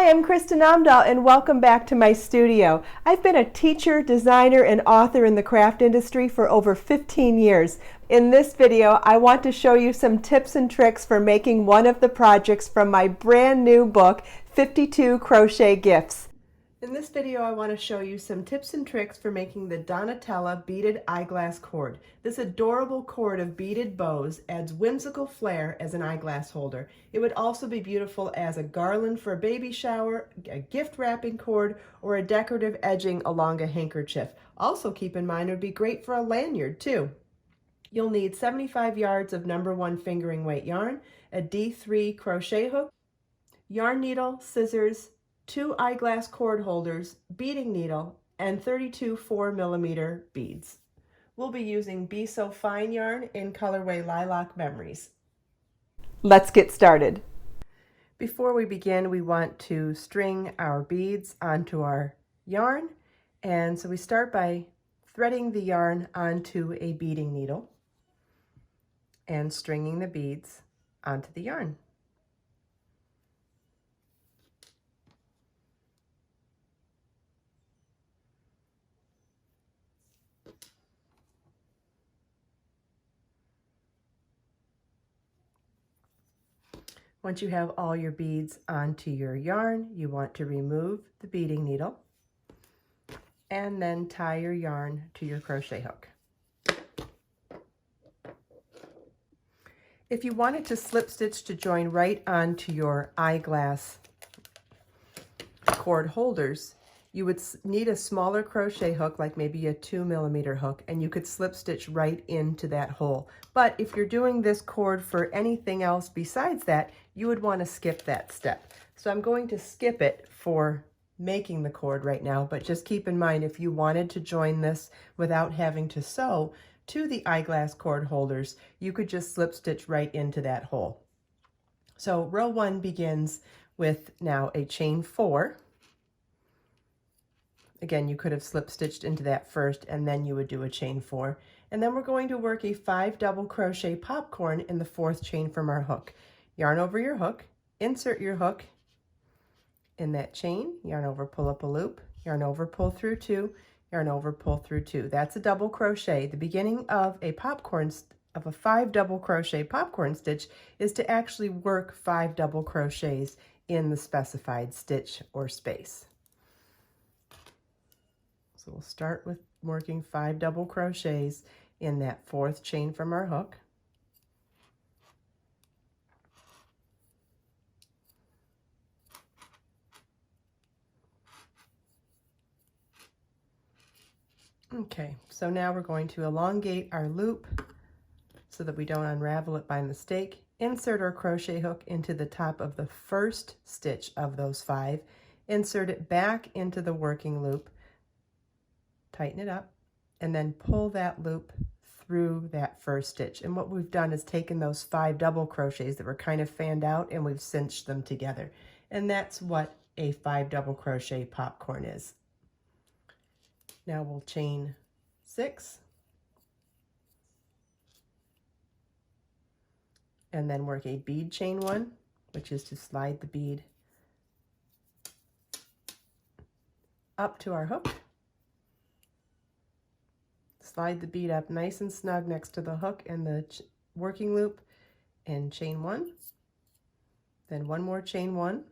Hi, I'm Kristen Amdahl and welcome back to my studio. I've been a teacher, designer, and author in the craft industry for over 15 years. In this video, I want to show you some tips and tricks for making one of the projects from my brand new book, 52 Crochet Gifts. In this video, I want to show you some tips and tricks for making the Donatella beaded eyeglass cord. This adorable cord of beaded bows adds whimsical flair as an eyeglass holder. It would also be beautiful as a garland for a baby shower, a gift wrapping cord, or a decorative edging along a handkerchief. Also keep in mind it would be great for a lanyard too. You'll need 75 yards of No. 1 fingering weight yarn, a D3 crochet hook, yarn needle, scissors, 2 eyeglass cord holders, beading needle, and 32 4mm beads. We'll be using Be So Fine yarn in colorway Lilac Memories. Let's get started. Before we begin, we want to string our beads onto our yarn, and so we start by threading the yarn onto a beading needle and stringing the beads onto the yarn. Once you have all your beads onto your yarn, you want to remove the beading needle and then tie your yarn to your crochet hook. If you wanted to slip stitch to join right onto your eyeglass cord holders, you would need a smaller crochet hook, like maybe a 2mm hook, and you could slip stitch right into that hole. But if you're doing this cord for anything else besides that, you would want to skip that step. So I'm going to skip it for making the cord right now, but just keep in mind if you wanted to join this without having to sew to the eyeglass cord holders, you could just slip stitch right into that hole. So row 1 begins with now a chain 4. Again, you could have slip stitched into that first and then you would do a chain 4. And then we're going to work a 5 double crochet popcorn in the 4th chain from our hook. Yarn over your hook, insert your hook in that chain, yarn over, pull up a loop, yarn over, pull through 2, yarn over, pull through 2. That's a double crochet. The beginning of a 5 double crochet popcorn stitch is to actually work 5 double crochets in the specified stitch or space. So we'll start with working 5 double crochets in that 4th chain from our hook. Okay, so now we're going to elongate our loop so that we don't unravel it by mistake. Insert our crochet hook into the top of the first stitch of those 5. Insert it back into the working loop. Tighten it up, and then pull that loop through that first stitch. And what we've done is taken those 5 double crochets that were kind of fanned out and we've cinched them together. And that's what a 5 double crochet popcorn is. Now we'll chain 6 and then work a bead chain 1, which is to slide the bead up to our hook. Slide the bead up nice and snug next to the hook and the working loop, and chain 1, then 1 more chain 1,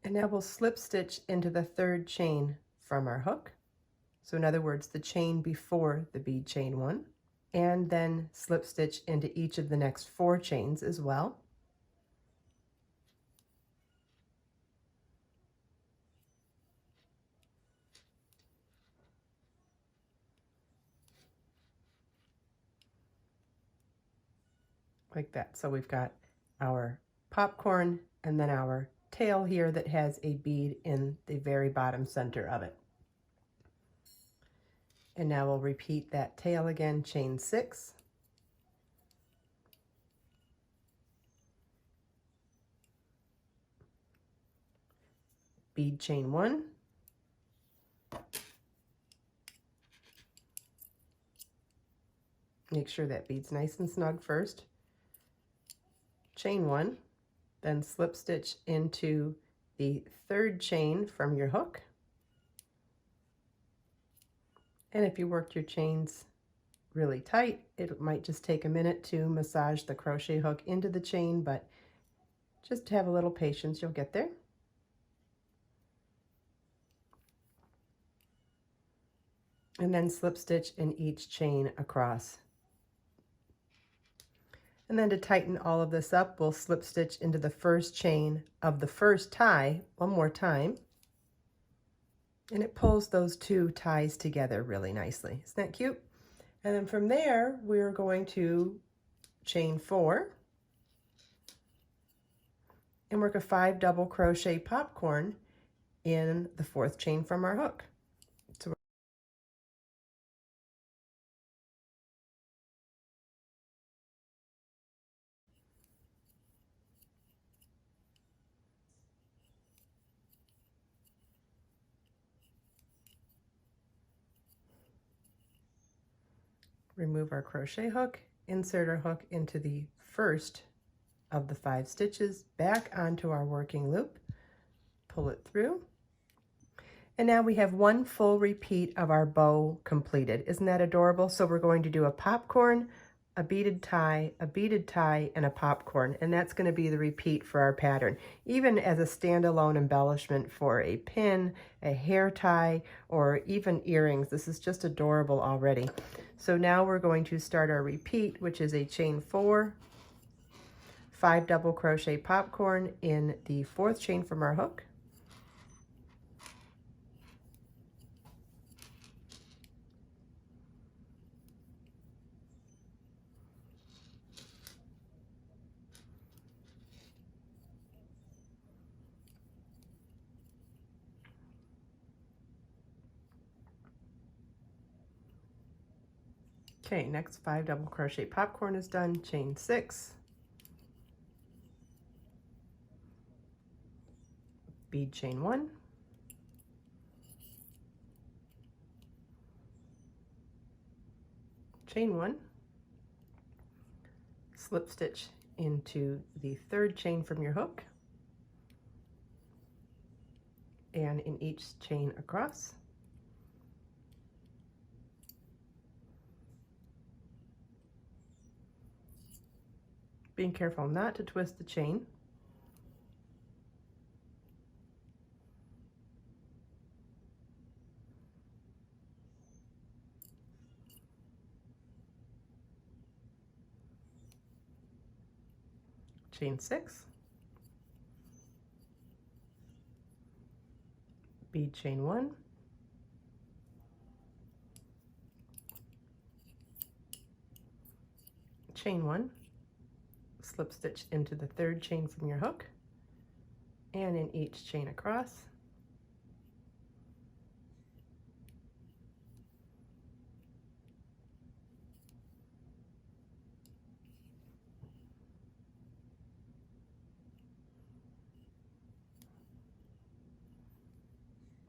and now we'll slip stitch into the 3rd chain from our hook. So in other words, the chain before the bead chain 1, and then slip stitch into each of the next 4 chains as well. Like that. So we've got our popcorn and then our tail here that has a bead in the very bottom center of it. And now we'll repeat that tail again, chain 6. Bead chain 1. Make sure that bead's nice and snug first. Chain 1, then slip stitch into the third chain from your hook. And if you worked your chains really tight, it might just take a minute to massage the crochet hook into the chain, but just have a little patience, you'll get there. And then slip stitch in each chain across. And then to tighten all of this up, we'll slip stitch into the first chain of the first tie one more time. And it pulls those two ties together really nicely. Isn't that cute? And then from there, we're going to chain 4 and work a 5 double crochet popcorn in the 4th chain from our hook. So remove our crochet hook, insert our hook into the first of the 5 stitches, back onto our working loop, pull it through, and now we have one full repeat of our bow completed. Isn't that adorable? So we're going to do a popcorn, a beaded tie, and a popcorn, and that's going to be the repeat for our pattern, even as a standalone embellishment for a pin, a hair tie, or even earrings. This is just adorable already. So now we're going to start our repeat, which is a chain 4, 5 double crochet popcorn in the 4th chain from our hook, okay, next 5 double crochet popcorn is done, chain 6, bead chain 1, chain 1, slip stitch into the 3rd chain from your hook, and in each chain across, being careful not to twist the chain. Chain 6, bead chain 1, chain 1, slip stitch into the 3rd chain from your hook, and in each chain across,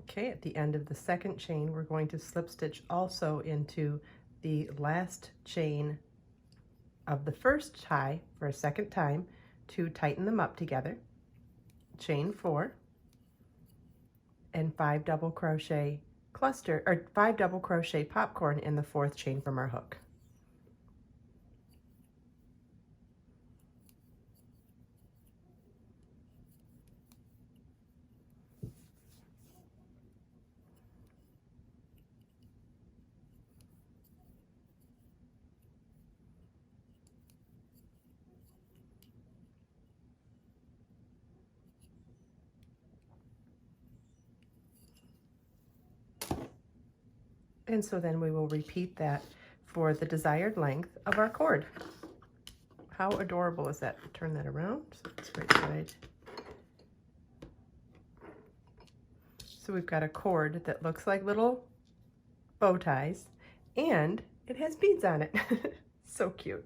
okay, at the end of the 2nd chain, we're going to slip stitch also into the last chain of the first tie for a 2nd time to tighten them up together, chain 4, and 5 double crochet cluster, or 5 double crochet popcorn in the 4th chain from our hook. And so then we will repeat that for the desired length of our cord. How adorable is that? Turn that around so it's right side. So we've got a cord that looks like little bow ties, and it has beads on it. So cute.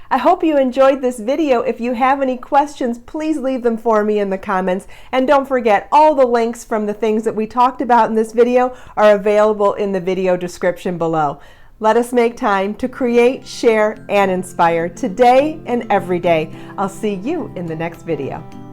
I hope you enjoyed this video. If you have any questions, please leave them for me in the comments. And don't forget, all the links from the things that we talked about in this video are available in the video description below. Let us make time to create, share, and inspire today and every day. I'll see you in the next video.